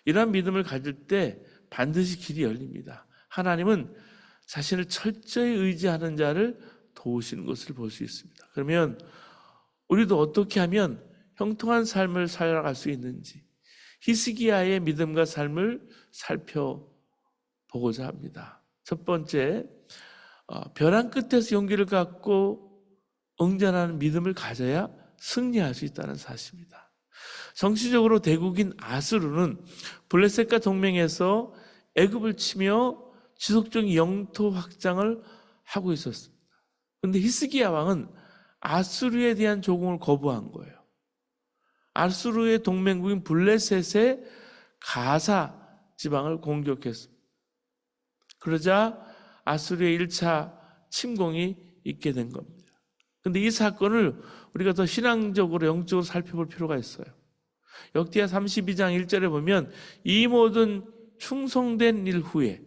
이러한 믿음을 가질 때 반드시 길이 열립니다. 하나님은 자신을 철저히 의지하는 자를 도우시는 것을 볼 수 있습니다. 그러면 우리도 어떻게 하면 형통한 삶을 살아갈 수 있는지 히스기야의 믿음과 삶을 살펴보고자 합니다. 첫 번째, 벼랑 끝에서 용기를 갖고 응전하는 믿음을 가져야 승리할 수 있다는 사실입니다. 정치적으로 대국인 아수르는 블레셋과 동맹해서 애굽을 치며 지속적인 영토 확장을 하고 있었습니다. 그런데 히스기야 왕은 아수르에 대한 조공을 거부한 거예요. 아수르의 동맹국인 블레셋의 가사 지방을 공격했습니다. 그러자 아수르의 1차 침공이 있게 된 겁니다. 그런데 이 사건을 우리가 더 신앙적으로 영적으로 살펴볼 필요가 있어요. 역대하 32장 1절에 보면 이 모든 충성된 일 후에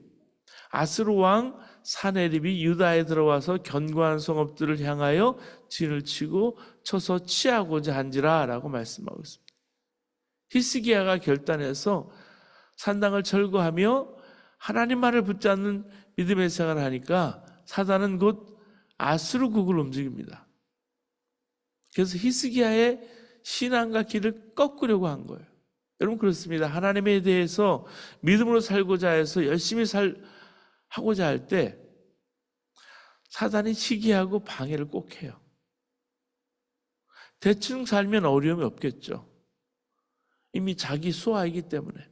아수르 왕 사네립이 유다에 들어와서 견고한 성읍들을 향하여 진을 치고 쳐서 취하고자 한지라 라고 말씀하고 있습니다. 히스기야가 결단해서 산당을 철거하며 하나님 말을 붙잡는 믿음의 생활을 하니까 사단은 곧 아수르국을 움직입니다. 그래서 히스기야의 신앙과 길을 꺾으려고 한 거예요. 여러분 그렇습니다. 하나님에 대해서 믿음으로 살고자 해서 열심히 하고자 할 때 사단이 시기하고 방해를 꼭 해요. 대충 살면 어려움이 없겠죠. 이미 자기 수하이기 때문에.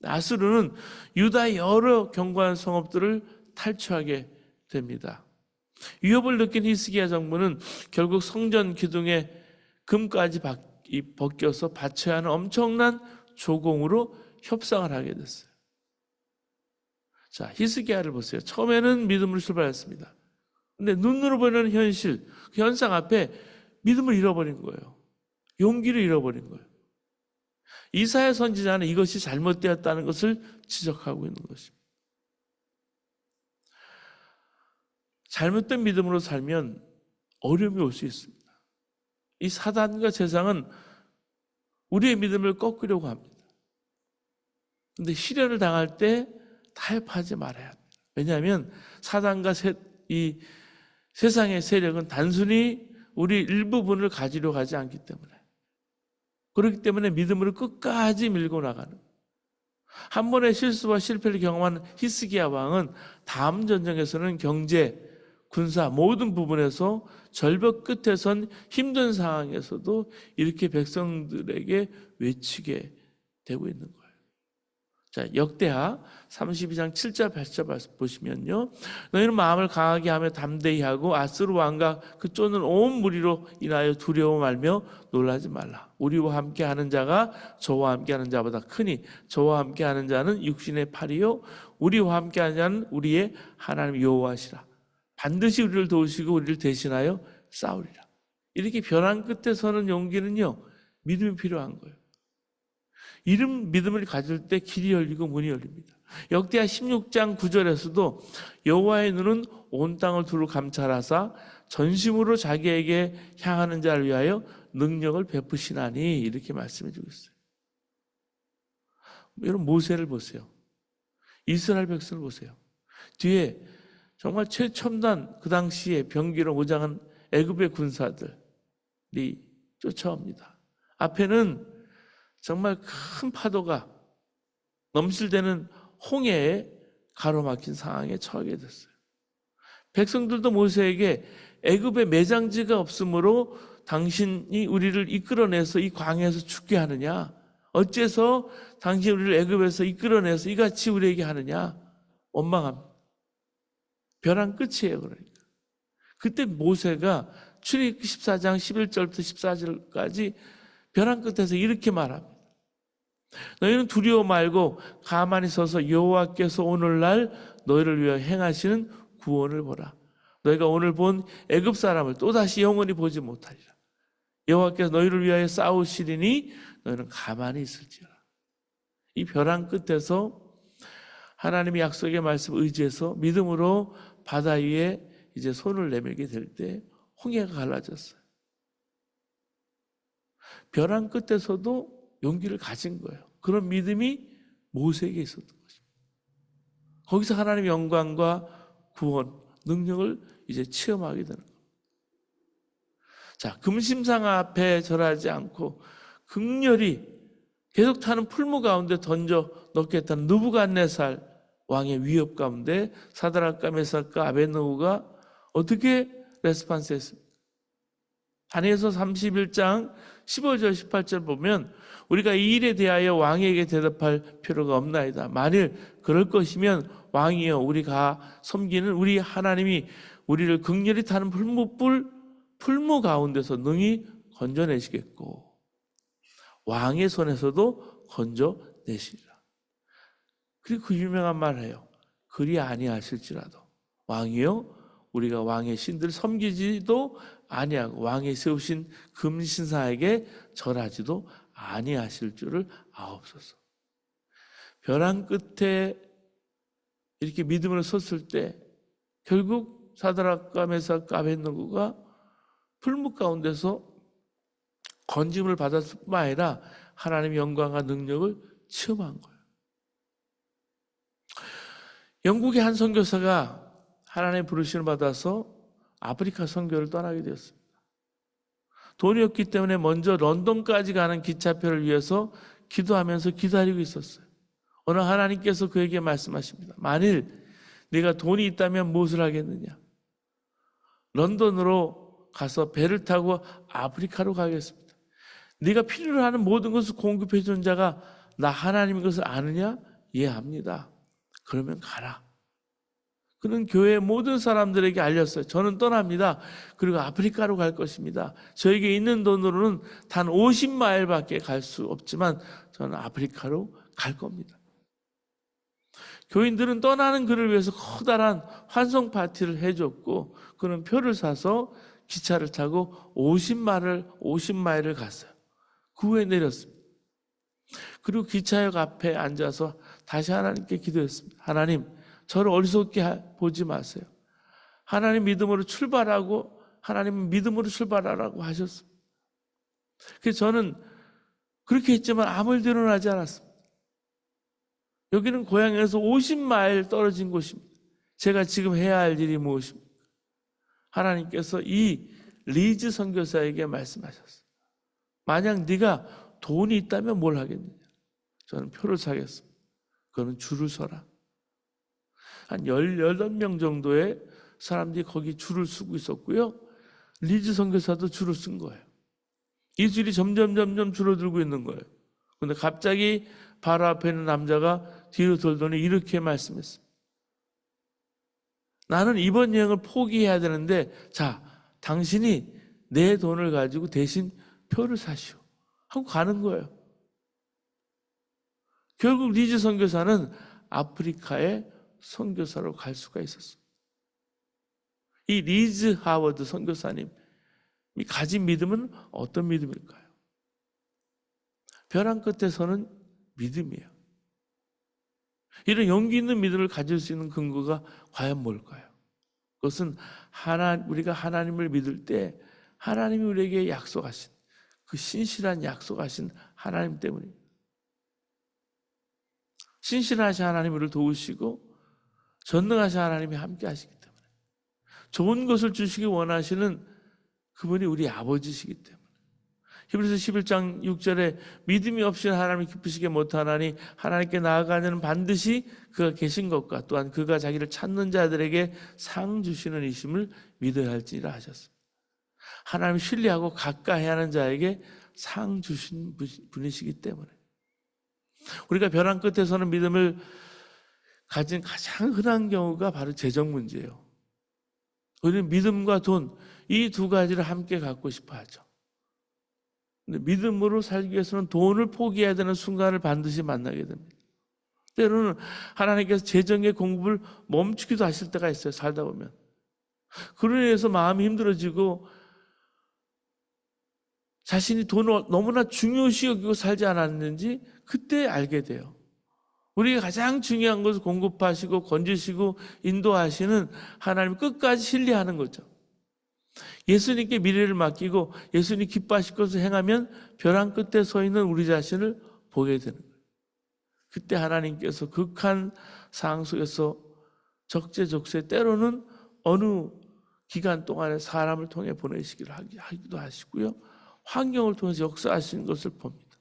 아수르는 유다의 여러 견고한 성읍들을 탈취하게 됩니다. 위협을 느낀 히스기야 정부는 결국 성전 기둥에 금까지 벗겨서 바쳐야 하는 엄청난 조공으로 협상을 하게 됐어요. 자, 히스기야를 보세요. 처음에는 믿음으로 출발했습니다. 근데 눈으로 보이는 현실, 그 현상 앞에 믿음을 잃어버린 거예요. 용기를 잃어버린 거예요. 이사야 선지자는 이것이 잘못되었다는 것을 지적하고 있는 것입니다. 잘못된 믿음으로 살면 어려움이 올 수 있습니다. 이 사단과 세상은 우리의 믿음을 꺾으려고 합니다. 그런데 시련을 당할 때 타협하지 말아야 합니다. 왜냐하면 사단과 이 세상의 세력은 단순히 우리 일부분을 가지려고 하지 않기 때문에, 그렇기 때문에 믿음으로 끝까지 밀고 나가는, 한 번의 실수와 실패를 경험한 히스기야 왕은 다음 전쟁에서는 경제, 군사 모든 부분에서 절벽 끝에 선 힘든 상황에서도 이렇게 백성들에게 외치게 되고 있는 거예요. 자, 역대하 32장 7절 8절 보시면요, 너희는 마음을 강하게 하며 담대히 하고 아수르 왕과 그 쫓는 온 무리로 인하여 두려워 말며 놀라지 말라. 우리와 함께하는 자가 저와 함께하는 자보다 크니 저와 함께하는 자는 육신의 팔이요 우리와 함께하는 자는 우리의 하나님 여호와시라. 반드시 우리를 도우시고 우리를 대신하여 싸우리라. 이렇게 벼랑 끝에 서는 용기는요, 믿음이 필요한 거예요. 이런 믿음을 가질 때 길이 열리고 문이 열립니다. 역대하 16장 9절에서도 여호와의 눈은 온 땅을 두루 감찰하사 전심으로 자기에게 향하는 자를 위하여 능력을 베푸시나니 이렇게 말씀해 주고 있어요. 여러분 모세를 보세요. 이스라엘 백성을 보세요. 뒤에 정말 최첨단 그 당시에 병기로 무장한 애굽의 군사들이 쫓아옵니다. 앞에는 정말 큰 파도가 넘실대는 홍해에 가로막힌 상황에 처하게 됐어요. 백성들도 모세에게 애굽에 매장지가 없으므로 당신이 우리를 이끌어내서 이 광야에서 죽게 하느냐? 어째서 당신이 우리를 애굽에서 이끌어내서 이같이 우리에게 하느냐? 원망합니다. 벼랑 끝이에요. 그러니까 그때 모세가 출애굽기 14장 11절부터 14절까지 벼랑 끝에서 이렇게 말합니다. 너희는 두려워 말고 가만히 서서 여호와께서 오늘날 너희를 위하여 행하시는 구원을 보라. 너희가 오늘 본 애굽 사람을 또다시 영원히 보지 못하리라. 여호와께서 너희를 위하여 싸우시리니 너희는 가만히 있을지어라. 이 벼랑 끝에서 하나님의 약속의 말씀을 의지해서 믿음으로 바다 위에 이제 손을 내밀게 될 때 홍해가 갈라졌어요. 벼랑 끝에서도 용기를 가진 거예요. 그런 믿음이 모세에게 있었던 것입니다. 거기서 하나님의 영광과 구원, 능력을 이제 체험하게 되는 거예요. 자, 금심상 앞에 절하지 않고 극렬히 계속 타는 풀무 가운데 던져 넣겠다는 느부갓네살 왕의 위협 가운데 사드락과 메삭과 아벳느고가 어떻게 레스판스 했습니까? 다니엘서 31장 15절 18절 보면 우리가 이 일에 대하여 왕에게 대답할 필요가 없나이다. 만일 그럴 것이면 왕이여 우리가 섬기는 우리 하나님이 우리를 극렬히 타는 풀무 가운데서 능히 건져내시겠고 왕의 손에서도 건져내시리라. 그리고 그 유명한 말을 해요. 그리 아니하실지라도 왕이여 우리가 왕의 신들 섬기지도 아니하고 왕이 세우신 금신사에게 절하지도 아니하실 줄을 아옵소서. 벼랑 끝에 이렇게 믿음으로 섰을 때 결국 사드락과 메삭과 아벳느고가 풀무 가운데서 건짐을 받았을 뿐만 아니라 하나님의 영광과 능력을 체험한 거예요. 영국의 한 선교사가 하나님의 부르심을 받아서 아프리카 선교를 떠나게 되었습니다. 돈이 없기 때문에 먼저 런던까지 가는 기차표를 위해서 기도하면서 기다리고 있었어요. 어느 하나님께서 그에게 말씀하십니다. 만일 네가 돈이 있다면 무엇을 하겠느냐? 런던으로 가서 배를 타고 아프리카로 가겠습니다. 네가 필요로 하는 모든 것을 공급해 준 자가 나 하나님인 것을 아느냐? 예, 압니다. 그러면 가라. 그는 교회 모든 사람들에게 알렸어요. 저는 떠납니다. 그리고 아프리카로 갈 것입니다. 저에게 있는 돈으로는 단 50마일밖에 갈 수 없지만 저는 아프리카로 갈 겁니다. 교인들은 떠나는 그를 위해서 커다란 환송 파티를 해줬고 그는 표를 사서 기차를 타고 50마일을 갔어요. 그 후에 내렸습니다. 그리고 기차역 앞에 앉아서 다시 하나님께 기도했습니다. 하나님, 저를 어리석게 보지 마세요. 하나님 믿음으로 출발하고 하나님 믿음으로 출발하라고 하셨습니다. 그래서 저는 그렇게 했지만 아무 일도 일어나지 않았습니다. 여기는 고향에서 50마일 떨어진 곳입니다. 제가 지금 해야 할 일이 무엇입니까? 하나님께서 이 리즈 선교사에게 말씀하셨어요. 만약 네가 돈이 있다면 뭘 하겠느냐? 저는 표를 사겠습니다. 그거는 줄을 서라. 한 18명 정도의 사람들이 거기 줄을 서고 있었고요. 리즈 선교사도 줄을 쓴 거예요. 이 줄이 점점 줄어들고 있는 거예요. 그런데 갑자기 바로 앞에 있는 남자가 뒤로 돌더니 이렇게 말씀했습니다. 나는 이번 여행을 포기해야 되는데 자, 당신이 내 돈을 가지고 대신 표를 사시오. 하고 가는 거예요. 결국 리즈 선교사는 아프리카의 선교사로 갈 수가 있었습니다. 이 리즈 하워드 선교사님이 가진 믿음은 어떤 믿음일까요? 벼랑 끝에서는 믿음이에요. 이런 용기 있는 믿음을 가질 수 있는 근거가 과연 뭘까요? 그것은 우리가 하나님을 믿을 때 하나님이 우리에게 약속하신 그 신실한 약속하신 하나님 때문입니다. 신실하신 하나님이 우리를 도우시고 전능하신 하나님이 함께 하시기 때문에 좋은 것을 주시기 원하시는 그분이 우리 아버지시기 때문에 히브리서 11장 6절에 믿음이 없이는 하나님을 기쁘시게 못하나니 하나님께 나아가는 반드시 그가 계신 것과 또한 그가 자기를 찾는 자들에게 상 주시는 이심을 믿어야 할지니라 하셨습니다. 하나님을 신뢰하고 가까이 하는 자에게 상 주신 분이시기 때문에 우리가 벼랑 끝에서는 믿음을 가진 가장 흔한 경우가 바로 재정 문제예요. 우리는 믿음과 돈, 이 두 가지를 함께 갖고 싶어 하죠. 근데 믿음으로 살기 위해서는 돈을 포기해야 되는 순간을 반드시 만나게 됩니다. 때로는 하나님께서 재정의 공급을 멈추기도 하실 때가 있어요. 살다 보면. 그로 인해서 마음이 힘들어지고 자신이 돈을 너무나 중요시 여기고 살지 않았는지 그때 알게 돼요. 우리가 가장 중요한 것을 공급하시고 건지시고 인도하시는 하나님 끝까지 신뢰하는 거죠. 예수님께 미래를 맡기고 예수님 기뻐하실 것을 행하면 벼랑 끝에 서 있는 우리 자신을 보게 되는 거예요. 그때 하나님께서 극한 상황 속에서 적재적소에 때로는 어느 기간 동안에 사람을 통해 보내시기를 하기도 하시고요. 환경을 통해서 역사하시는 것을 봅니다.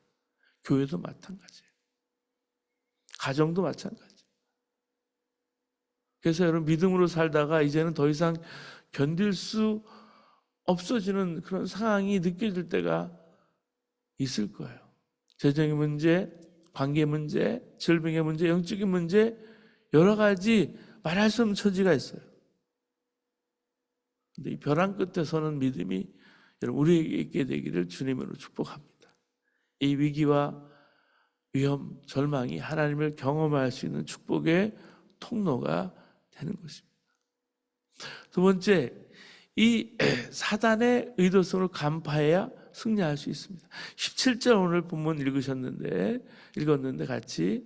교회도 마찬가지예요. 가정도 마찬가지예요. 그래서 여러분 믿음으로 살다가 이제는 더 이상 견딜 수 없어지는 그런 상황이 느껴질 때가 있을 거예요. 재정의 문제, 관계 문제, 질병의 문제, 영적인 문제 여러 가지 말할 수 없는 처지가 있어요. 근데 이 벼랑 끝에 서는 믿음이 여러분 우리에게 있게 되기를 주님으로 축복합니다. 이 위기와 위험, 절망이 하나님을 경험할 수 있는 축복의 통로가 되는 것입니다. 두 번째, 이 사단의 의도성을 간파해야 승리할 수 있습니다. 17절 오늘 본문 읽었는데 같이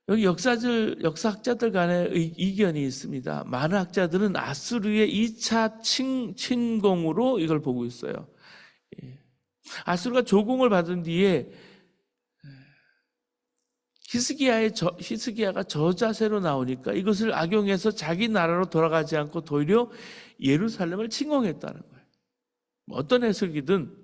여기 역사학자들 간의 이견이 있습니다. 많은 학자들은 아수르의 2차 침공으로 이걸 보고 있어요. 아수르가 조공을 받은 뒤에 히스기야가 저자세로 나오니까 이것을 악용해서 자기 나라로 돌아가지 않고 도리어 예루살렘을 침공했다는 거예요. 어떤 해석이든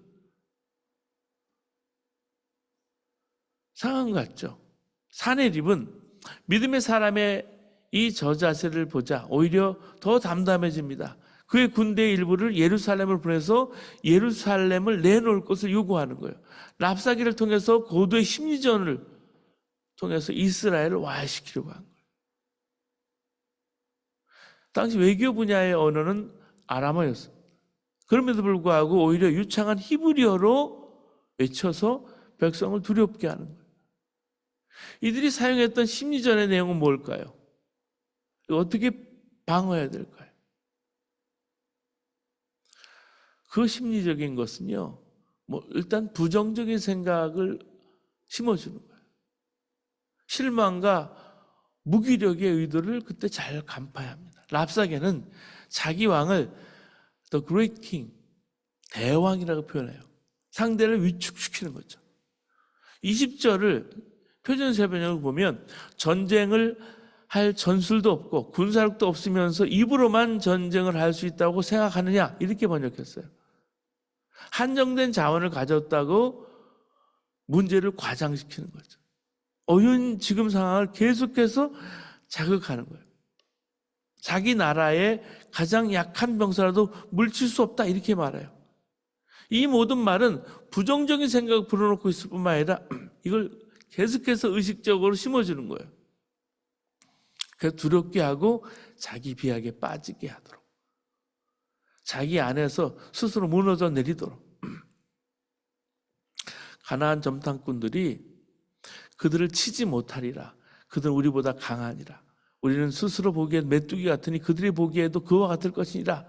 상황 같죠. 사내립은 믿음의 사람의 이 저자세를 보자 오히려 더 담담해집니다. 그의 군대의 일부를 예루살렘을 보내서 예루살렘을 내놓을 것을 요구하는 거예요. 랍사기를 통해서 고도의 심리전을 통해서 이스라엘을 와해시키려고 한 거예요. 당시 외교 분야의 언어는 아람어였어요. 그럼에도 불구하고 오히려 유창한 히브리어로 외쳐서 백성을 두렵게 하는 거예요. 이들이 사용했던 심리전의 내용은 뭘까요? 어떻게 방어해야 될까요? 그 심리적인 것은요, 일단 부정적인 생각을 심어주는 거예요. 실망과 무기력의 의도를 그때 잘 간파해야 합니다. 랍사게는 자기 왕을 The Great King, 대왕이라고 표현해요. 상대를 위축시키는 거죠. 20절을 표준세 번역을 보면 전쟁을 할 전술도 없고 군사력도 없으면서 입으로만 전쟁을 할 수 있다고 생각하느냐 이렇게 번역했어요. 한정된 자원을 가졌다고 문제를 과장시키는 거죠. 어려운 지금 상황을 계속해서 자극하는 거예요. 자기 나라의 가장 약한 병사라도 물칠 수 없다 이렇게 말해요. 이 모든 말은 부정적인 생각을 불어넣고 있을 뿐만 아니라 이걸 계속해서 의식적으로 심어주는 거예요. 그래서 두렵게 하고 자기 비약에 빠지게 하도록, 자기 안에서 스스로 무너져 내리도록. 가나안 점탕꾼들이 그들을 치지 못하리라. 그들은 우리보다 강하니라. 우리는 스스로 보기엔 메뚜기 같으니 그들이 보기에도 그와 같을 것이니라.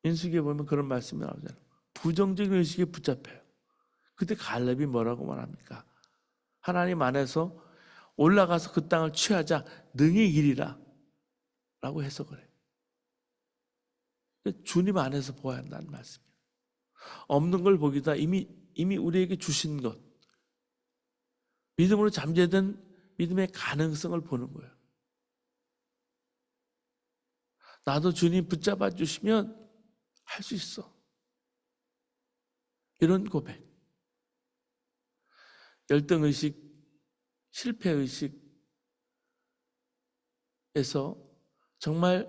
민수기에 보면 그런 말씀이 나오잖아요. 부정적인 의식에 붙잡혀요. 그때 갈렙이 뭐라고 말합니까? 하나님 안에서 올라가서 그 땅을 취하자 능히 이리라 라고 해석을 해요. 주님 안에서 보아야 한다는 말씀이에요. 없는 걸 보기다 이미 우리에게 주신 것, 믿음으로 잠재된 믿음의 가능성을 보는 거예요. 나도 주님 붙잡아 주시면 할 수 있어. 이런 고백. 열등의식, 실패의식에서 정말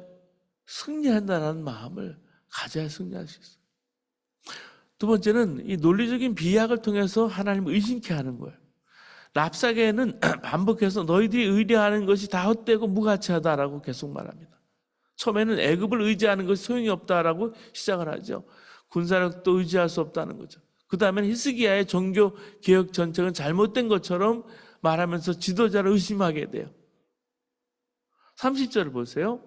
승리한다는 마음을 가져야 승리할 수 있어요. 두 번째는 이 논리적인 비약을 통해서 하나님을 의심케 하는 거예요. 랍사게는 반복해서 너희들이 의뢰하는 것이 다 헛되고 무가치하다라고 계속 말합니다. 처음에는 애굽을 의지하는 것이 소용이 없다라고 시작을 하죠. 군사력도 의지할 수 없다는 거죠. 그 다음에는 히스기야의 종교 개혁 정책은 잘못된 것처럼 말하면서 지도자를 의심하게 돼요. 30절을 보세요.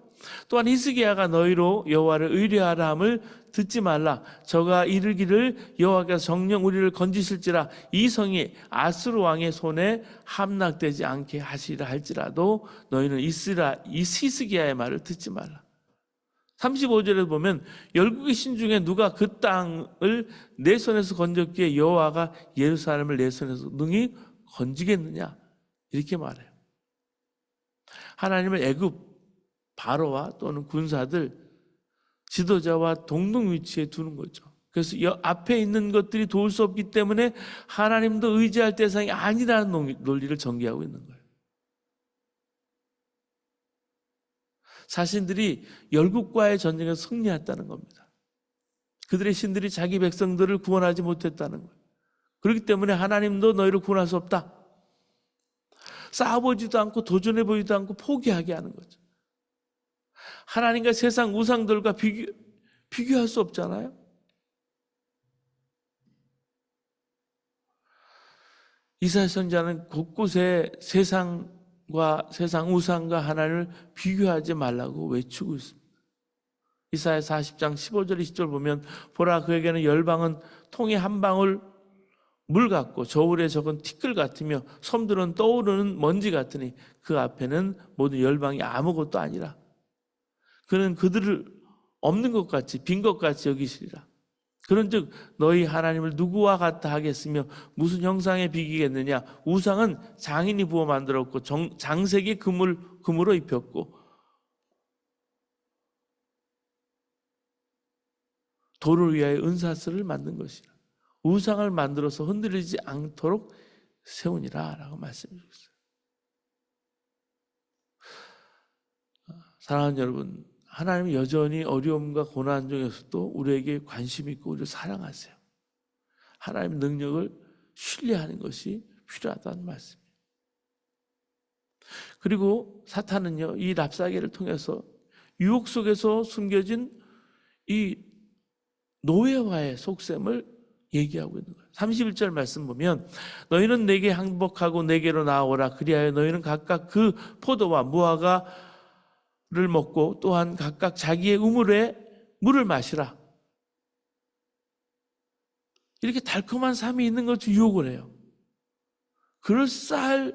또한 히스기야가 너희로 여호와를 의뢰하라 함을 듣지 말라. 저가 이르기를 여호와께서 정녕 우리를 건지실지라 이 성이 아수르 왕의 손에 함락되지 않게 하시리라 할지라도 너희는 히스기야의 말을 듣지 말라. 35절에 보면 열국의 신 중에 누가 그 땅을 내 손에서 건졌기에 여호와가 예루살렘을 내 손에서 능히 건지겠느냐 이렇게 말해요. 하나님은 애굽 바로와 또는 군사들 지도자와 동등 위치에 두는 거죠. 그래서 앞에 있는 것들이 도울 수 없기 때문에 하나님도 의지할 대상이 아니라는 논리를 전개하고 있는 거예요. 자신들이 열국과의 전쟁에서 승리했다는 겁니다. 그들의 신들이 자기 백성들을 구원하지 못했다는 거예요. 그렇기 때문에 하나님도 너희를 구원할 수 없다. 싸워보지도 않고 도전해보지도 않고 포기하게 하는 거죠. 하나님과 세상 우상들과 비교할 수 없잖아요. 이사야 선지자는 곳곳에 세상과 세상 우상과 하나님을 비교하지 말라고 외치고 있습니다. 이사야 40장 15절 20절 보면 보라 그에게는 열방은 통에 한 방울 물 같고 저울에 적은 티끌 같으며 섬들은 떠오르는 먼지 같으니 그 앞에는 모든 열방이 아무것도 아니라 그는 그들을 없는 것 같이 빈 것 같이 여기시리라. 그런즉 너희 하나님을 누구와 같다 하겠으며 무슨 형상에 비기겠느냐. 우상은 장인이 부어 만들었고 장색이 금으로 입혔고 돌을 위하여 은사슬을 만든 것이라. 우상을 만들어서 흔들리지 않도록 세우니라 라고 말씀해 주셨어요. 사랑하는 여러분, 하나님은 여전히 어려움과 고난 중에서도 우리에게 관심 있고 우리를 사랑하세요. 하나님의 능력을 신뢰하는 것이 필요하다는 말씀이에요. 그리고 사탄은요, 이 랍사개를 통해서 유혹 속에서 숨겨진 이 노예와의 속셈을 얘기하고 있는 거예요. 31절 말씀 보면 너희는 내게 항복하고 내게로 나오라. 그리하여 너희는 각각 그 포도와 무화과를 먹고 또한 각각 자기의 우물에 물을 마시라. 이렇게 달콤한 삶이 있는 것을 유혹을 해요. 그럴싸해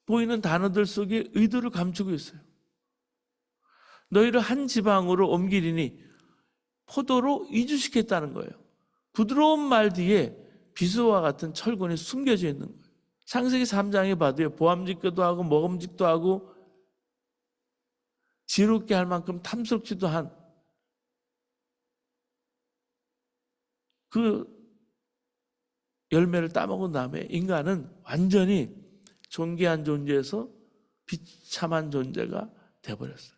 보이는 단어들 속에 의도를 감추고 있어요. 너희를 한 지방으로 옮기리니 포도로 이주시켰다는 거예요. 부드러운 말 뒤에 비수와 같은 철권이 숨겨져 있는 거예요. 창세기 3장에 봐도요, 보암직도 하고 먹음직도 하고 지롭게 할 만큼 탐스럽지도 한 그 열매를 따먹은 다음에 인간은 완전히 존귀한 존재에서 비참한 존재가 돼버렸어요.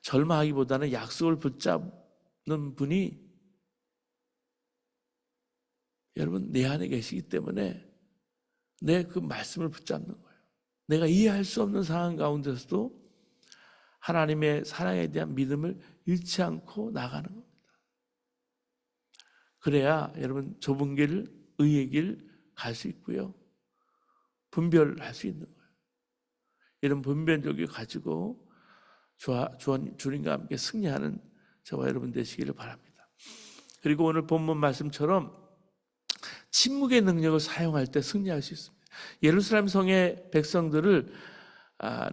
절망하기보다는 약속을 붙잡는 분이 여러분 내 안에 계시기 때문에 내 그 말씀을 붙잡는 거예요. 내가 이해할 수 없는 상황 가운데서도 하나님의 사랑에 대한 믿음을 잃지 않고 나가는 겁니다. 그래야 여러분 좁은 길, 의의 길 갈 수 있고요. 분별할 수 있는 거예요. 이런 분별력을 가지고 주님과 함께 승리하는 저와 여러분 되시기를 바랍니다. 그리고 오늘 본문 말씀처럼 침묵의 능력을 사용할 때 승리할 수 있습니다. 예루살렘 성의 백성들을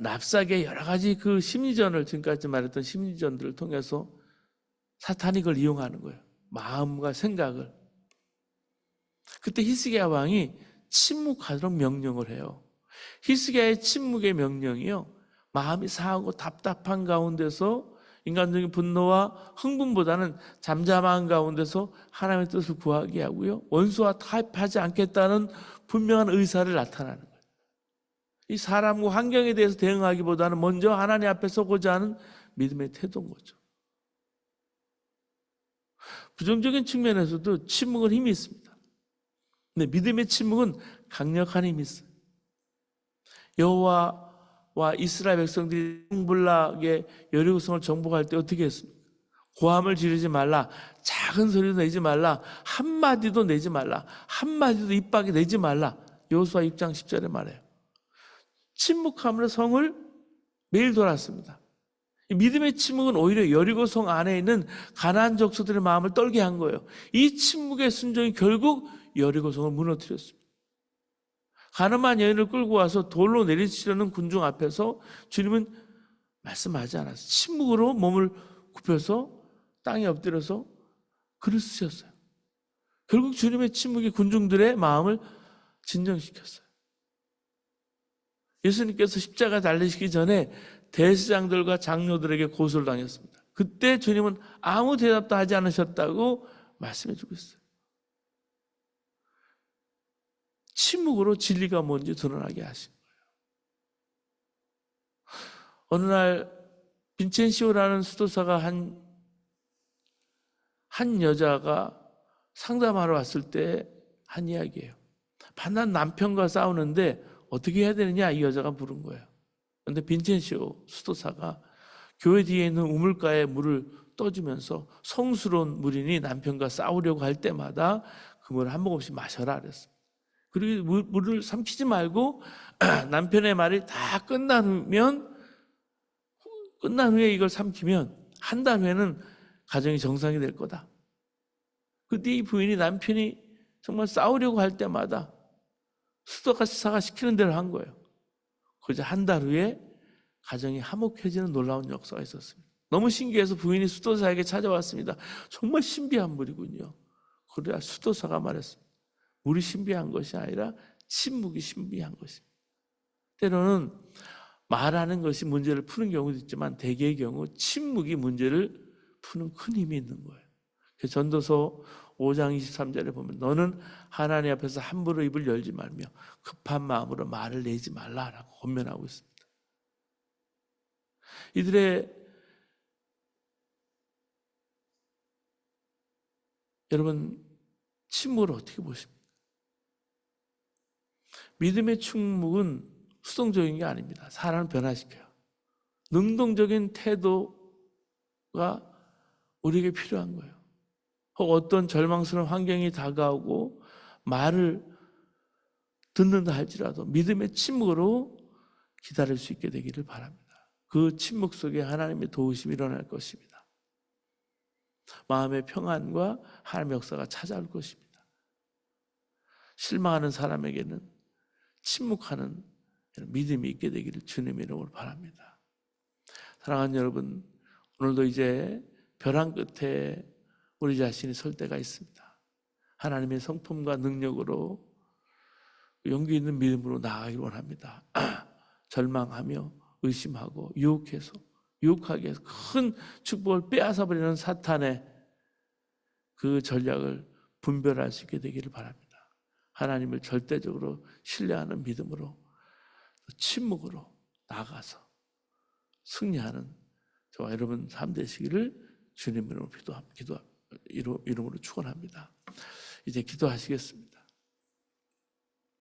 납작의 여러 가지 그 심리전을 지금까지 말했던 심리전들을 통해서 사탄이 그걸 이용하는 거예요. 마음과 생각을. 그때 히스기야 왕이 침묵하도록 명령을 해요. 히스기야의 침묵의 명령이요, 마음이 상하고 답답한 가운데서 인간적인 분노와 흥분보다는 잠잠한 가운데서 하나님의 뜻을 구하게 하고요, 원수와 타협하지 않겠다는 분명한 의사를 나타나는 거예요. 이 사람과 환경에 대해서 대응하기보다는 먼저 하나님 앞에 서고자 하는 믿음의 태도인 거죠. 부정적인 측면에서도 침묵은 힘이 있습니다. 근데 믿음의 침묵은 강력한 힘이 있어요. 여호와와 이스라엘 백성들이 불락의 여리고성을 정복할 때 어떻게 했습니까? 고함을 지르지 말라, 작은 소리도 내지 말라, 한마디도 내지 말라, 한마디도 입 밖에 내지 말라. 여호수아 6장 10절에 말해요. 침묵함으로 성을 매일 돌았습니다. 믿음의 침묵은 오히려 여리고성 안에 있는 가나안 족속들의 마음을 떨게 한 거예요. 이 침묵의 순종이 결국 여리고성을 무너뜨렸습니다. 가늠한 여인을 끌고 와서 돌로 내리치려는 군중 앞에서 주님은 말씀하지 않았어요. 침묵으로 몸을 굽혀서 땅에 엎드려서 글을 쓰셨어요. 결국 주님의 침묵이 군중들의 마음을 진정시켰어요. 예수님께서 십자가 달리시기 전에 대제사장들과 장로들에게 고소를 당했습니다. 그때 주님은 아무 대답도 하지 않으셨다고 말씀해 주고 있어요. 침묵으로 진리가 뭔지 드러나게 하신 거예요. 어느 날 빈첸시오라는 수도사가 한 여자가 상담하러 왔을 때 한 이야기예요. 반난 남편과 싸우는데 어떻게 해야 되느냐 이 여자가 물은 거예요. 그런데 빈첸시오 수도사가 교회 뒤에 있는 우물가에 물을 떠주면서 성스러운 물이니 남편과 싸우려고 할 때마다 그 물을 한 모금씩 마셔라 그랬어요. 그리고 물을 삼키지 말고 남편의 말이 다 끝난 후에 이걸 삼키면 한 달 후에는 가정이 정상이 될 거다. 그때 이 부인이 남편이 정말 싸우려고 할 때마다 수도사가 시키는 대로 한 거예요. 그래서 한 달 후에 가정이 화목해지는 놀라운 역사가 있었습니다. 너무 신기해서 부인이 수도사에게 찾아왔습니다. 정말 신비한 물이군요. 그래야 수도사가 말했습니다. 물이 신비한 것이 아니라 침묵이 신비한 것입니다. 때로는 말하는 것이 문제를 푸는 경우도 있지만 대개의 경우 침묵이 문제를 푸는 큰 힘이 있는 거예요. 전도서 5장 23절에 보면 너는 하나님 앞에서 함부로 입을 열지 말며 급한 마음으로 말을 내지 말라라고 권면하고 있습니다. 이들의 여러분 침묵을 어떻게 보십니까? 믿음의 침묵은 수동적인 게 아닙니다. 사람을 변화시켜요. 능동적인 태도가 우리에게 필요한 거예요. 혹 어떤 절망스러운 환경이 다가오고 말을 듣는다 할지라도 믿음의 침묵으로 기다릴 수 있게 되기를 바랍니다. 그 침묵 속에 하나님의 도우심이 일어날 것입니다. 마음의 평안과 하나님의 역사가 찾아올 것입니다. 실망하는 사람에게는 침묵하는 믿음이 있게 되기를 주님의 이름으로 바랍니다. 사랑하는 여러분, 오늘도 이제 벼랑 끝에 우리 자신이 설 때가 있습니다. 하나님의 성품과 능력으로 용기 있는 믿음으로 나아가길 원합니다. 절망하며 의심하고 유혹하게 해서 큰 축복을 빼앗아버리는 사탄의 그 전략을 분별할 수 있게 되기를 바랍니다. 하나님을 절대적으로 신뢰하는 믿음으로 침묵으로 나아가서 승리하는 저와 여러분 삶 되시기를 주님 이름으로 축원합니다. 이제 기도하시겠습니다.